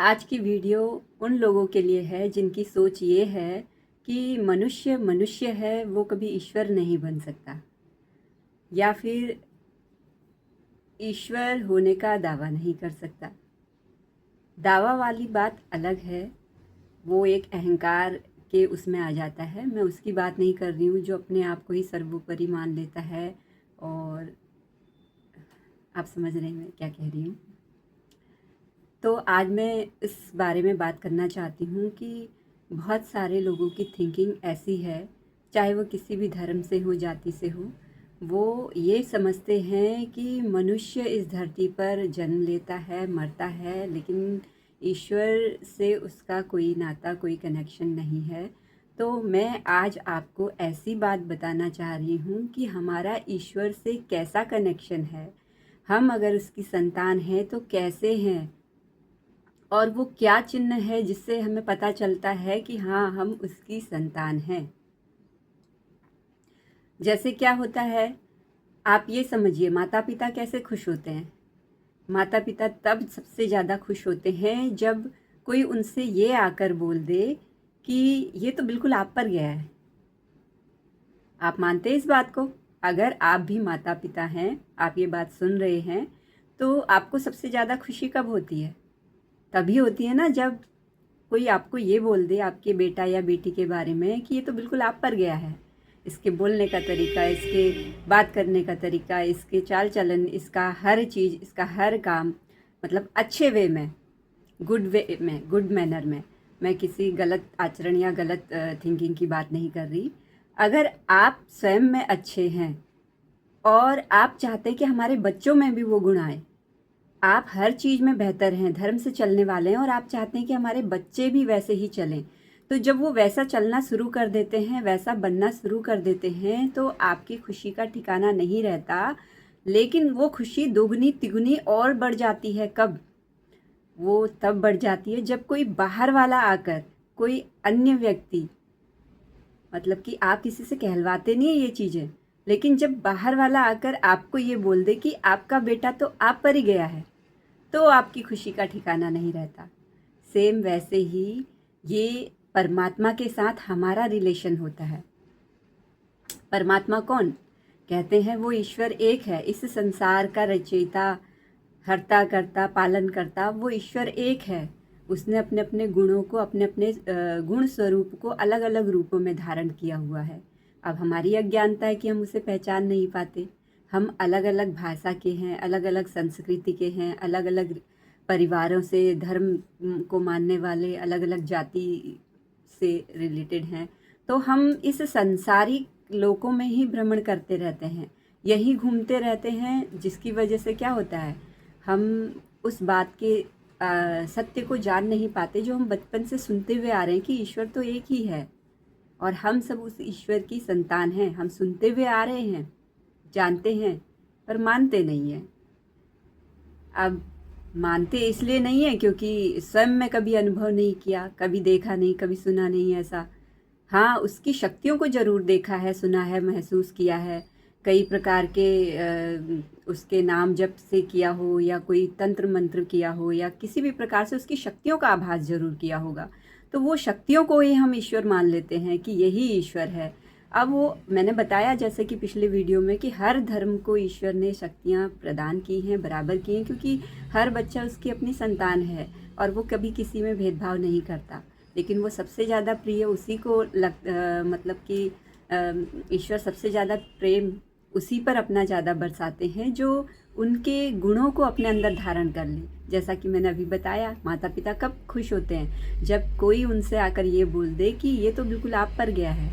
आज की वीडियो उन लोगों के लिए है जिनकी सोच ये है कि मनुष्य मनुष्य है, वो कभी ईश्वर नहीं बन सकता, या फिर ईश्वर होने का दावा नहीं कर सकता। दावा वाली बात अलग है, वो एक अहंकार के उसमें आ जाता है। मैं उसकी बात नहीं कर रही हूँ जो अपने आप को ही सर्वोपरि मान लेता है। और आप समझ रहे हैं मैं क्या कह रही हूँ। तो आज मैं इस बारे में बात करना चाहती हूँ कि बहुत सारे लोगों की थिंकिंग ऐसी है, चाहे वो किसी भी धर्म से हो, जाति से हो। वो ये समझते हैं कि मनुष्य इस धरती पर जन्म लेता है, मरता है, लेकिन ईश्वर से उसका कोई नाता, कोई कनेक्शन नहीं है। तो मैं आज आपको ऐसी बात बताना चाह रही हूँ कि हमारा ईश्वर से कैसा कनेक्शन है, हम अगर उसकी संतान हैं तो कैसे हैं, और वो क्या चिन्ह है जिससे हमें पता चलता है कि हाँ, हम उसकी संतान हैं। जैसे क्या होता है, आप ये समझिए, माता पिता कैसे खुश होते हैं। माता पिता तब सबसे ज़्यादा खुश होते हैं जब कोई उनसे ये आकर बोल दे कि ये तो बिल्कुल आप पर गया है। आप मानते हैं इस बात को? अगर आप भी माता पिता हैं, आप ये बात सुन रहे हैं, तो आपको सबसे ज़्यादा खुशी कब होती है? तभी होती है ना, जब कोई आपको ये बोल दे आपके बेटा या बेटी के बारे में कि ये तो बिल्कुल आप पर गया है। इसके बोलने का तरीका, इसके बात करने का तरीका, इसके चाल चलन, इसका हर चीज़, इसका हर काम, मतलब अच्छे वे में, गुड वे में, गुड मैनर में। मैं किसी गलत आचरण या गलत थिंकिंग की बात नहीं कर रही। अगर आप स्वयं में अच्छे हैं और आप चाहते हैं कि हमारे बच्चों में भी वो गुण आए, आप हर चीज़ में बेहतर हैं, धर्म से चलने वाले हैं, और आप चाहते हैं कि हमारे बच्चे भी वैसे ही चलें, तो जब वो वैसा चलना शुरू कर देते हैं, वैसा बनना शुरू कर देते हैं, तो आपकी खुशी का ठिकाना नहीं रहता। लेकिन वो खुशी दोगुनी तिगुनी और बढ़ जाती है। कब? वो तब बढ़ जाती है जब कोई बाहर वाला आकर, कोई अन्य व्यक्ति, मतलब कि आप किसी से कहलवाते नहीं है ये चीज़ें, लेकिन जब बाहर वाला आकर आपको ये बोल दे कि आपका बेटा तो आप पर ही गया है, तो आपकी खुशी का ठिकाना नहीं रहता। सेम वैसे ही ये परमात्मा के साथ हमारा रिलेशन होता है। परमात्मा कौन? कहते हैं वो ईश्वर एक है, इस संसार का रचयिता, हर्ता करता, पालन करता, वो ईश्वर एक है। उसने अपने अपने गुणों को, अपने अपने गुण स्वरूप को अलग अलग रूपों में धारण किया हुआ है। अब हमारी अज्ञानता है कि हम उसे पहचान नहीं पाते। हम अलग अलग भाषा के हैं, अलग अलग संस्कृति के हैं, अलग अलग परिवारों से, धर्म को मानने वाले, अलग अलग जाति से रिलेटेड हैं। तो हम इस संसारिक लोकों में ही भ्रमण करते रहते हैं, यही घूमते रहते हैं, जिसकी वजह से क्या होता है, हम उस बात के सत्य को जान नहीं पाते जो हम बचपन से सुनते हुए आ रहे हैं कि ईश्वर तो एक ही है, और हम सब उस ईश्वर की संतान हैं। हम सुनते हुए आ रहे हैं, जानते हैं, पर मानते नहीं हैं। अब मानते इसलिए नहीं है क्योंकि स्वयं में कभी अनुभव नहीं किया, कभी देखा नहीं, कभी सुना नहीं ऐसा। हाँ, उसकी शक्तियों को ज़रूर देखा है, सुना है, महसूस किया है। कई प्रकार के उसके नाम जप से किया हो, या कोई तंत्र मंत्र किया हो, या किसी भी प्रकार से उसकी शक्तियों का आभास ज़रूर किया होगा। तो वो शक्तियों को ही हम ईश्वर मान लेते हैं कि यही ईश्वर है। अब वो मैंने बताया जैसे कि पिछले वीडियो में कि हर धर्म को ईश्वर ने शक्तियाँ प्रदान की हैं, बराबर की हैं, क्योंकि हर बच्चा उसकी अपनी संतान है और वो कभी किसी में भेदभाव नहीं करता। लेकिन वो सबसे ज़्यादा प्रिय उसी को मतलब कि ईश्वर सबसे ज़्यादा प्रेम उसी पर अपना ज़्यादा बरसाते हैं जो उनके गुणों को अपने अंदर धारण कर ले। जैसा कि मैंने अभी बताया, माता पिता कब खुश होते हैं? जब कोई उनसे आकर ये बोल दे कि ये तो बिल्कुल आप पर गया है,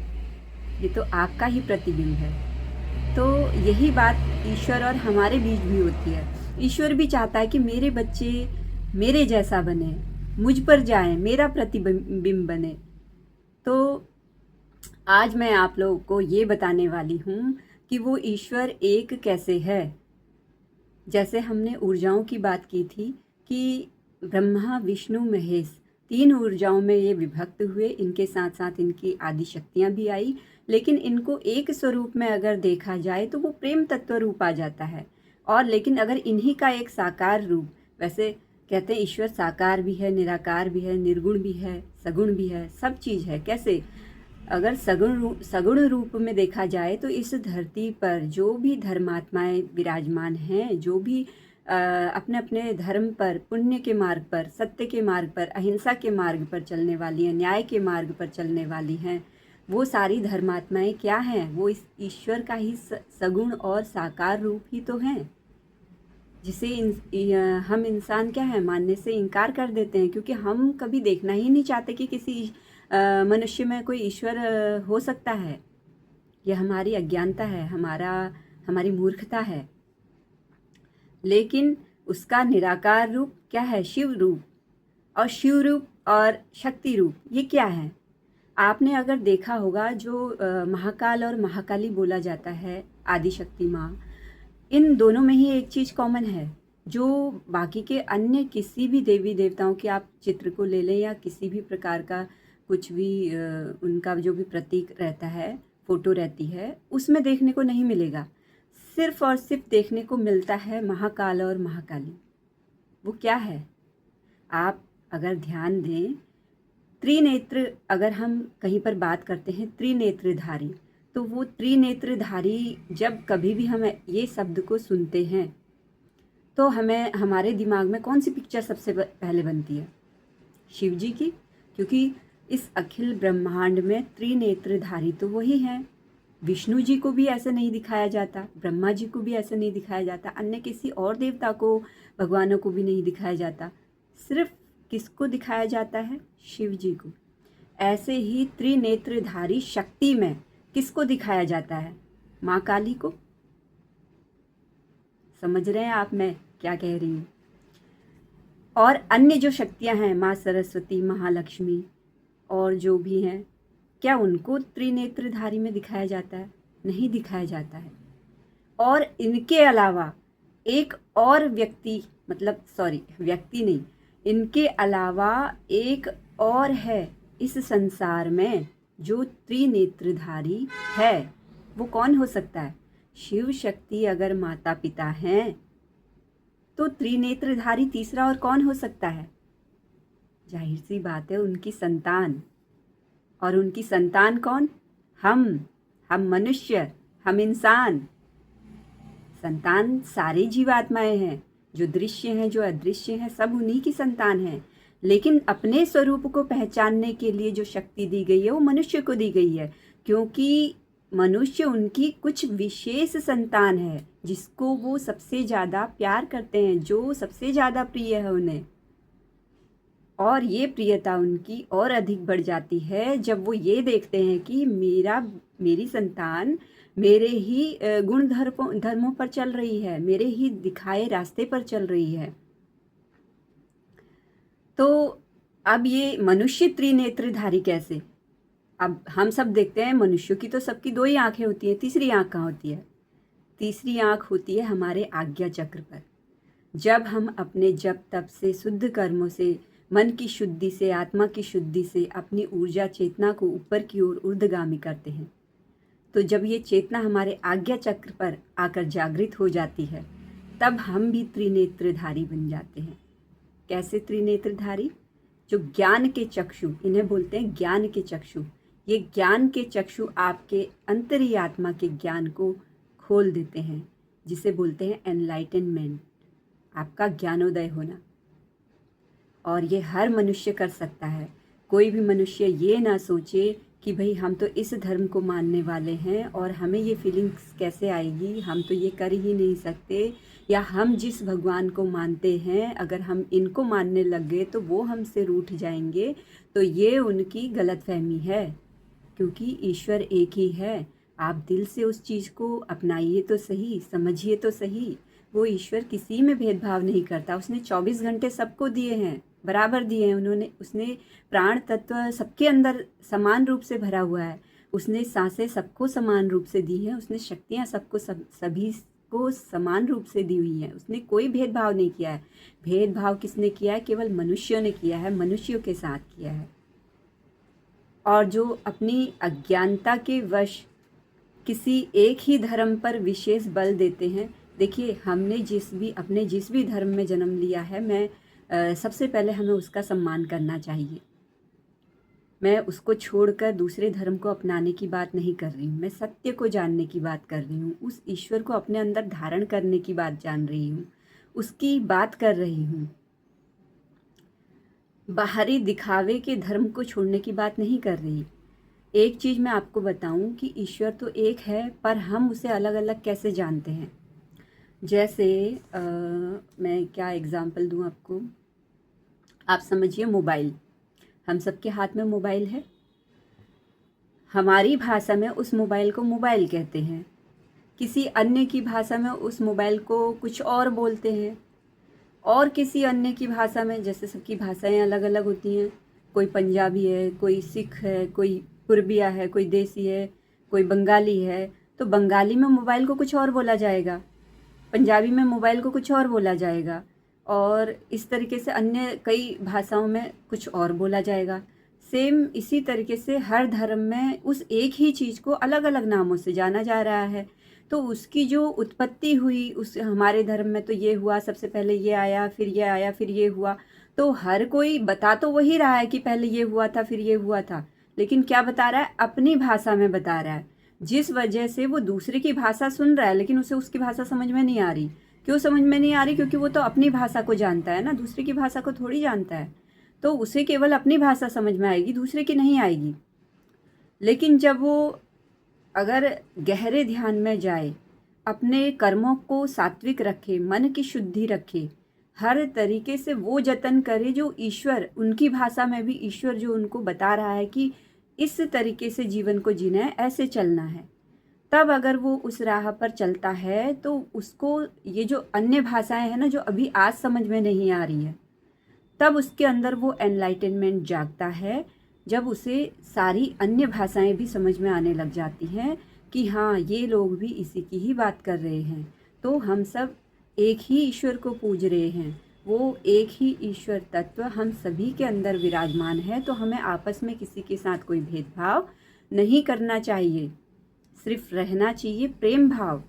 ये तो आपका ही प्रतिबिंब है। तो यही बात ईश्वर और हमारे बीच भी होती है। ईश्वर भी चाहता है कि मेरे बच्चे मेरे जैसा बने, मुझ पर जाएं, मेरा प्रतिबिंब बने। तो आज मैं आप लोगों को ये बताने वाली हूँ कि वो ईश्वर एक कैसे है। जैसे हमने ऊर्जाओं की बात की थी कि ब्रह्मा, विष्णु, महेश, तीन ऊर्जाओं में ये विभक्त हुए, इनके साथ साथ इनकी आदि शक्तियाँ भी आई, लेकिन इनको एक स्वरूप में अगर देखा जाए तो वो प्रेम तत्व रूप आ जाता है। और लेकिन अगर इन्हीं का एक साकार रूप, वैसे कहते हैं ईश्वर साकार भी है, निराकार भी है, निर्गुण भी है, सगुण भी है, सब चीज़ है। कैसे? अगर सगुण रूप में देखा जाए तो इस धरती पर जो भी धर्मात्माएं विराजमान हैं, जो भी अपने अपने धर्म पर, पुण्य के मार्ग पर, सत्य के मार्ग पर, अहिंसा के मार्ग पर चलने वाली हैं, न्याय के मार्ग पर चलने वाली हैं, वो सारी धर्मात्माएं क्या हैं? वो इस ईश्वर का ही सगुण और साकार रूप ही तो हैं, जिसे हम इंसान क्या है मानने से इनकार कर देते हैं, क्योंकि हम कभी देखना ही नहीं चाहते कि किसी मनुष्य में कोई ईश्वर हो सकता है। यह हमारी अज्ञानता है, हमारी मूर्खता है। लेकिन उसका निराकार रूप क्या है? शिव रूप। और शिव रूप और शक्ति रूप ये क्या है? आपने अगर देखा होगा, जो महाकाल और महाकाली बोला जाता है, आदिशक्ति माँ, इन दोनों में ही एक चीज़ कॉमन है, जो बाकी के अन्य किसी भी देवी देवताओं के आप चित्र को ले लें या किसी भी प्रकार का कुछ भी उनका जो भी प्रतीक रहता है, फोटो रहती है, उसमें देखने को नहीं मिलेगा। सिर्फ और सिर्फ देखने को मिलता है महाकाल और महाकाली। वो क्या है? आप अगर ध्यान दें, त्रिनेत्र, अगर हम कहीं पर बात करते हैं त्रिनेत्रधारी, तो वो त्रिनेत्रधारी जब कभी भी हम ये शब्द को सुनते हैं तो हमें हमारे दिमाग में कौन सी पिक्चर सबसे पहले बनती है? शिव जी की, क्योंकि इस अखिल ब्रह्मांड में त्रिनेत्रधारी तो वही हैं। विष्णु जी को भी ऐसे नहीं दिखाया जाता, ब्रह्मा जी को भी ऐसे नहीं दिखाया जाता, अन्य किसी और देवता को, भगवानों को भी नहीं दिखाया जाता। सिर्फ किसको दिखाया जाता है? शिव जी को। ऐसे ही त्रिनेत्रधारी शक्ति में किसको दिखाया जाता है? माँ काली को। समझ रहे हैं आप मैं क्या कह रही हूँ? और अन्य जो शक्तियाँ हैं, माँ सरस्वती, महालक्ष्मी और जो भी हैं, क्या उनको त्रिनेत्रधारी में दिखाया जाता है? नहीं दिखाया जाता है। और इनके अलावा एक और व्यक्ति, मतलब सॉरी व्यक्ति नहीं, इनके अलावा एक और है इस संसार में जो त्रिनेत्रधारी है। वो कौन हो सकता है? शिव शक्ति अगर माता पिता हैं तो त्रिनेत्रधारी तीसरा और कौन हो सकता है? जाहिर सी बात है, उनकी संतान। और उनकी संतान कौन? हम मनुष्य, हम इंसान। संतान सारी जीवात्माएं हैं, जो दृश्य हैं, जो अदृश्य हैं, सब उन्हीं की संतान है। लेकिन अपने स्वरूप को पहचानने के लिए जो शक्ति दी गई है वो मनुष्य को दी गई है, क्योंकि मनुष्य उनकी कुछ विशेष संतान है, जिसको वो सबसे ज़्यादा प्यार करते हैं, जो सबसे ज़्यादा प्रिय है उन्हें। और ये प्रियता उनकी और अधिक बढ़ जाती है जब वो ये देखते हैं कि मेरी संतान मेरे ही गुण धर्मों पर चल रही है, मेरे ही दिखाए रास्ते पर चल रही है। तो अब ये मनुष्य त्रिनेत्रधारी कैसे? अब हम सब देखते हैं मनुष्यों की तो सबकी दो ही आंखें होती हैं, तीसरी आंख कहाँ होती है? तीसरी आंख होती है हमारे आज्ञा चक्र पर। जब हम अपने जप तप से, शुद्ध कर्मों से, मन की शुद्धि से, आत्मा की शुद्धि से अपनी ऊर्जा चेतना को ऊपर की ओर ऊर्ध्वगामी करते हैं, तो जब ये चेतना हमारे आज्ञा चक्र पर आकर जागृत हो जाती है, तब हम भी त्रिनेत्रधारी बन जाते हैं। कैसे त्रिनेत्रधारी? जो ज्ञान के चक्षु, इन्हें बोलते हैं ज्ञान के चक्षु। ये ज्ञान के चक्षु आपके अंतरी आत्मा के ज्ञान को खोल देते हैं, जिसे बोलते हैं एनलाइटनमेंट, आपका ज्ञानोदय होना। और ये हर मनुष्य कर सकता है। कोई भी मनुष्य ये ना सोचे कि भाई हम तो इस धर्म को मानने वाले हैं और हमें ये फीलिंग्स कैसे आएगी, हम तो ये कर ही नहीं सकते, या हम जिस भगवान को मानते हैं अगर हम इनको मानने लग गए तो वो हमसे रूठ जाएंगे। तो ये उनकी गलतफहमी है, क्योंकि ईश्वर एक ही है। आप दिल से उस चीज़ को अपनाइए तो सही, समझिए तो सही। वो ईश्वर किसी में भेदभाव नहीं करता। उसने 24 घंटे सबको दिए हैं, बराबर दिए हैं। उसने प्राण तत्व सबके अंदर समान रूप से भरा हुआ है। उसने सांसें सबको समान रूप से दी हैं। उसने शक्तियाँ सभी को समान रूप से दी हुई हैं। उसने कोई भेदभाव नहीं किया है। भेदभाव किसने किया है? केवल मनुष्यों ने किया है, मनुष्यों के साथ किया है। और जो अपनी अज्ञानता के वश किसी एक ही धर्म पर विशेष बल देते हैं, देखिए हमने जिस भी धर्म में जन्म लिया है, मैं सबसे पहले हमें उसका सम्मान करना चाहिए। मैं उसको छोड़कर दूसरे धर्म को अपनाने की बात नहीं कर रही हूँ, मैं सत्य को जानने की बात कर रही हूँ, उस ईश्वर को अपने अंदर धारण करने की बात जान रही हूँ, उसकी बात कर रही हूँ। बाहरी दिखावे के धर्म को छोड़ने की बात नहीं कर रही। एक चीज़ मैं आपको बताऊं कि ईश्वर तो एक है, पर हम उसे अलग अलग कैसे जानते हैं। जैसे मैं क्या एग्ज़ाम्पल दूं आपको। आप समझिए मोबाइल, हम सबके हाथ में मोबाइल है। हमारी भाषा में उस मोबाइल को मोबाइल कहते हैं, किसी अन्य की भाषा में उस मोबाइल को कुछ और बोलते हैं, और किसी अन्य की भाषा में, जैसे सबकी भाषाएं अलग अलग होती हैं, कोई पंजाबी है, कोई सिख है, कोई पुरबिया है, कोई देसी है, कोई बंगाली है, तो बंगाली में मोबाइल को कुछ और बोला जाएगा, पंजाबी में मोबाइल को कुछ और बोला जाएगा, और इस तरीके से अन्य कई भाषाओं में कुछ और बोला जाएगा। सेम इसी तरीके से हर धर्म में उस एक ही चीज़ को अलग अलग नामों से जाना जा रहा है। तो उसकी जो उत्पत्ति हुई, उस हमारे धर्म में तो ये हुआ, सबसे पहले ये आया, फिर ये आया, फिर ये हुआ। तो हर कोई बता तो वही रहा है कि पहले ये हुआ था, फिर ये हुआ था, लेकिन क्या बता रहा है? अपनी भाषा में बता रहा है, जिस वजह से वो दूसरे की भाषा सुन रहा है, लेकिन उसे उसकी भाषा समझ में नहीं आ रही। क्यों समझ में नहीं आ रही? क्योंकि वो तो अपनी भाषा को जानता है ना, दूसरे की भाषा को थोड़ी जानता है। तो उसे केवल अपनी भाषा समझ में आएगी, दूसरे की नहीं आएगी। लेकिन जब वो अगर गहरे ध्यान में जाए, अपने कर्मों को सात्विक रखे, मन की शुद्धि रखे, हर तरीके से वो जतन करे जो ईश्वर, उनकी भाषा में भी ईश्वर जो उनको बता रहा है कि इस तरीके से जीवन को जीना है, ऐसे चलना है, तब अगर वो उस राह पर चलता है तो उसको ये जो अन्य भाषाएं हैं ना, जो अभी आज समझ में नहीं आ रही है, तब उसके अंदर वो एनलाइटनमेंट जागता है, जब उसे सारी अन्य भाषाएं भी समझ में आने लग जाती हैं कि हाँ, ये लोग भी इसी की ही बात कर रहे हैं, तो हम सब एक ही ईश्वर को पूज रहे हैं, वो एक ही ईश्वर तत्व हम सभी के अंदर विराजमान है। तो हमें आपस में किसी के साथ कोई भेदभाव नहीं करना चाहिए, सिर्फ रहना चाहिए प्रेम भाव।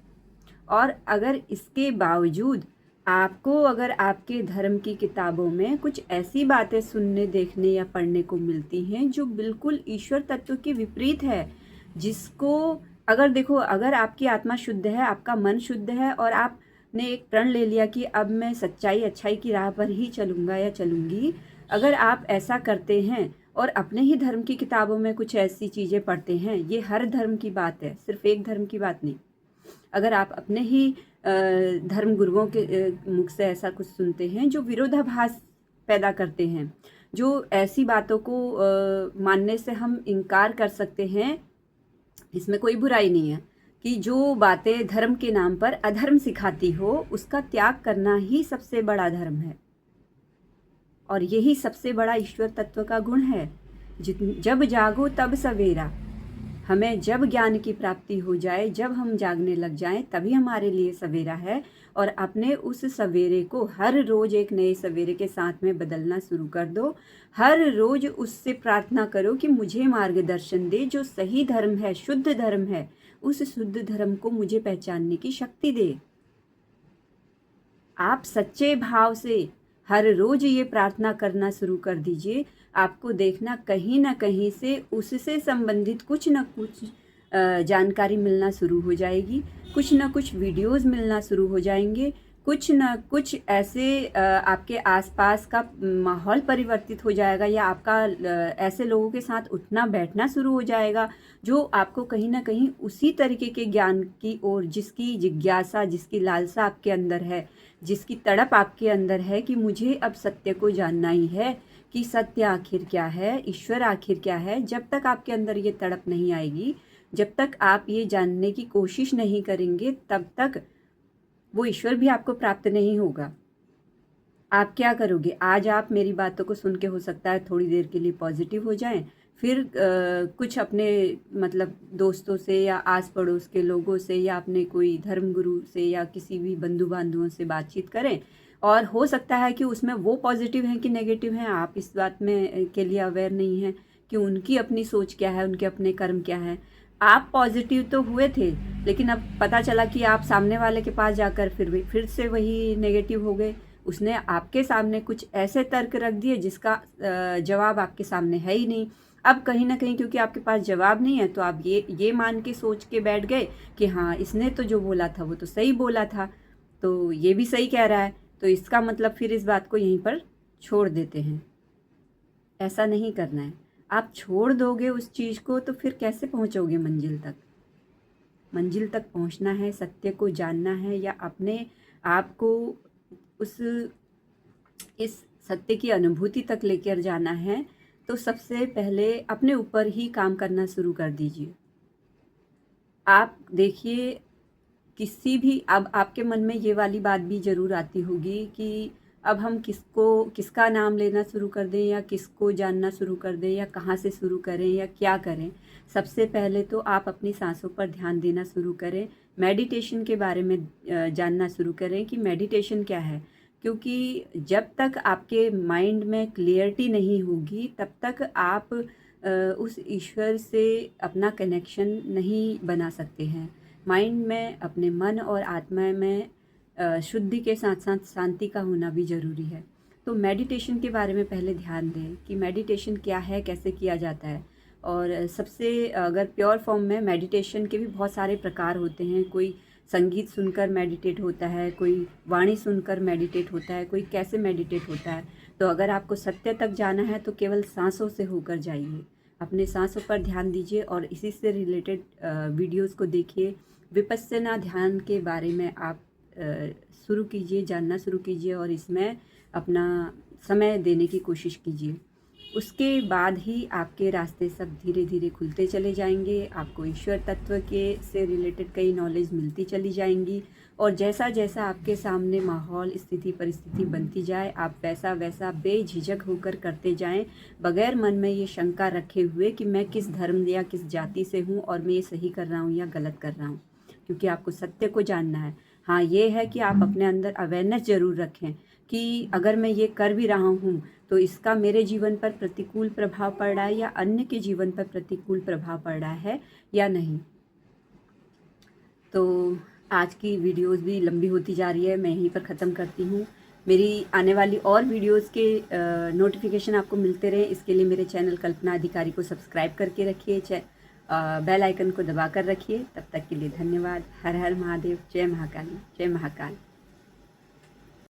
और अगर इसके बावजूद आपको, अगर आपके धर्म की किताबों में कुछ ऐसी बातें सुनने, देखने या पढ़ने को मिलती हैं जो बिल्कुल ईश्वर तत्व के विपरीत है, जिसको अगर देखो, अगर आपकी आत्मा शुद्ध है, आपका मन शुद्ध है, और आपने एक प्रण ले लिया कि अब मैं सच्चाई अच्छाई की राह पर ही चलूँगा या चलूँगी, अगर आप ऐसा करते हैं और अपने ही धर्म की किताबों में कुछ ऐसी चीज़ें पढ़ते हैं, ये हर धर्म की बात है, सिर्फ एक धर्म की बात नहीं, अगर आप अपने ही धर्म गुरुओं के मुख से ऐसा कुछ सुनते हैं जो विरोधाभास पैदा करते हैं, जो ऐसी बातों को मानने से हम इनकार कर सकते हैं, इसमें कोई बुराई नहीं है, कि जो बातें धर्म के नाम पर अधर्म सिखाती हो, उसका त्याग करना ही सबसे बड़ा धर्म है, और यही सबसे बड़ा ईश्वर तत्व का गुण है। जब जागो तब सवेरा, हमें जब ज्ञान की प्राप्ति हो जाए, जब हम जागने लग जाएं, तभी हमारे लिए सवेरा है। और अपने उस सवेरे को हर रोज एक नए सवेरे के साथ में बदलना शुरू कर दो। हर रोज उससे प्रार्थना करो कि मुझे मार्गदर्शन दे, जो सही धर्म है, शुद्ध धर्म है, उस शुद्ध धर्म को मुझे पहचानने की शक्ति दे। आप सच्चे भाव से हर रोज ये प्रार्थना करना शुरू कर दीजिए, आपको देखना कहीं ना कहीं से उससे संबंधित कुछ ना कुछ जानकारी मिलना शुरू हो जाएगी, कुछ ना कुछ वीडियोस मिलना शुरू हो जाएंगे, कुछ ना कुछ ऐसे आपके आसपास का माहौल परिवर्तित हो जाएगा, या आपका ऐसे लोगों के साथ उठना बैठना शुरू हो जाएगा जो आपको कहीं ना कहीं उसी तरीके के ज्ञान की ओर, जिसकी जिज्ञासा, जिसकी लालसा आपके अंदर है, जिसकी तड़प आपके अंदर है कि मुझे अब सत्य को जानना ही है, कि सत्य आखिर क्या है, ईश्वर आखिर क्या है। जब तक आपके अंदर ये तड़प नहीं आएगी, जब तक आप ये जानने की कोशिश नहीं करेंगे, तब तक वो ईश्वर भी आपको प्राप्त नहीं होगा। आप क्या करोगे? आज आप मेरी बातों को सुन के हो सकता है थोड़ी देर के लिए पॉजिटिव हो जाएं, फिर कुछ अपने मतलब दोस्तों से या आस पड़ोस के लोगों से या अपने कोई धर्म गुरु से या किसी भी बंधु बांधवों से बातचीत करें, और हो सकता है कि उसमें वो पॉजिटिव हैं कि नेगेटिव हैं, आप इस बात में के लिए अवेयर नहीं हैं कि उनकी अपनी सोच क्या है, उनके अपने कर्म क्या है। आप पॉजिटिव तो हुए थे, लेकिन अब पता चला कि आप सामने वाले के पास जाकर फिर से वही नेगेटिव हो गए, उसने आपके सामने कुछ ऐसे तर्क रख दिए जिसका जवाब आपके सामने है ही नहीं। अब कहीं ना कहीं क्योंकि आपके पास जवाब नहीं है तो आप ये मान के सोच के बैठ गए कि हाँ, इसने तो जो बोला था वो तो सही बोला था, तो ये भी सही कह रहा है, तो इसका मतलब फिर इस बात को यहीं पर छोड़ देते हैं। ऐसा नहीं करना है। आप छोड़ दोगे उस चीज़ को तो फिर कैसे पहुंचोगे मंजिल तक? मंजिल तक पहुंचना है, सत्य को जानना है, या अपने आप को उस इस सत्य की अनुभूति तक लेकर जाना है, तो सबसे पहले अपने ऊपर ही काम करना शुरू कर दीजिए। आप देखिए, किसी भी अब आपके मन में ये वाली बात भी ज़रूर आती होगी कि अब हम किसका नाम लेना शुरू कर दें, या किसको जानना शुरू कर दें, या कहाँ से शुरू करें, या क्या करें। सबसे पहले तो आप अपनी सांसों पर ध्यान देना शुरू करें। मेडिटेशन के बारे में जानना शुरू करें कि मेडिटेशन क्या है, क्योंकि जब तक आपके माइंड में क्लियरिटी नहीं होगी तब तक आप उस ईश्वर से अपना कनेक्शन नहीं बना सकते हैं। माइंड में, अपने मन और आत्मा में शुद्धि के साथ साथ शांति का होना भी ज़रूरी है। तो मेडिटेशन के बारे में पहले ध्यान दें कि मेडिटेशन क्या है, कैसे किया जाता है। और सबसे अगर प्योर फॉर्म में मेडिटेशन के भी बहुत सारे प्रकार होते हैं। कोई संगीत सुनकर मेडिटेट होता है, कोई वाणी सुनकर मेडिटेट होता है, कोई कैसे मेडिटेट होता है। तो अगर आपको सत्य तक जाना है तो केवल सांसों से होकर जाइए, अपने सांसों पर ध्यान दीजिए और इसी से रिलेटेड वीडियोस को देखिए। विपस्सना ध्यान के बारे में आप शुरू कीजिए, जानना शुरू कीजिए और इसमें अपना समय देने की कोशिश कीजिए। उसके बाद ही आपके रास्ते सब धीरे धीरे खुलते चले जाएंगे। आपको ईश्वर तत्व के से रिलेटेड कई नॉलेज मिलती चली जाएंगी, और जैसा जैसा आपके सामने माहौल, स्थिति, परिस्थिति बनती जाए, आप वैसा वैसा बेझिझक होकर करते जाएं, बगैर मन में ये शंका रखे हुए कि मैं किस धर्म या किस जाति से हूँ और मैं ये सही कर रहा हूँ या गलत कर रहा हूँ। क्योंकि आपको सत्य को जानना है। हाँ, ये है कि आप अपने अंदर अवेयरनेस ज़रूर रखें कि अगर मैं ये कर भी रहा हूँ तो इसका मेरे जीवन पर प्रतिकूल प्रभाव पड़ रहा है या अन्य के जीवन पर प्रतिकूल प्रभाव पड़ रहा है या नहीं। तो आज की वीडियोस भी लंबी होती जा रही है, मैं यहीं पर ख़त्म करती हूँ। मेरी आने वाली और वीडियोस के नोटिफिकेशन आपको मिलते रहें, इसके लिए मेरे चैनल कल्पना अधिकारी को सब्सक्राइब करके रखिए, बेल आइकन को दबा कर रखिए। तब तक के लिए धन्यवाद। हर हर महादेव। जय महाकाली, जय महाकाल।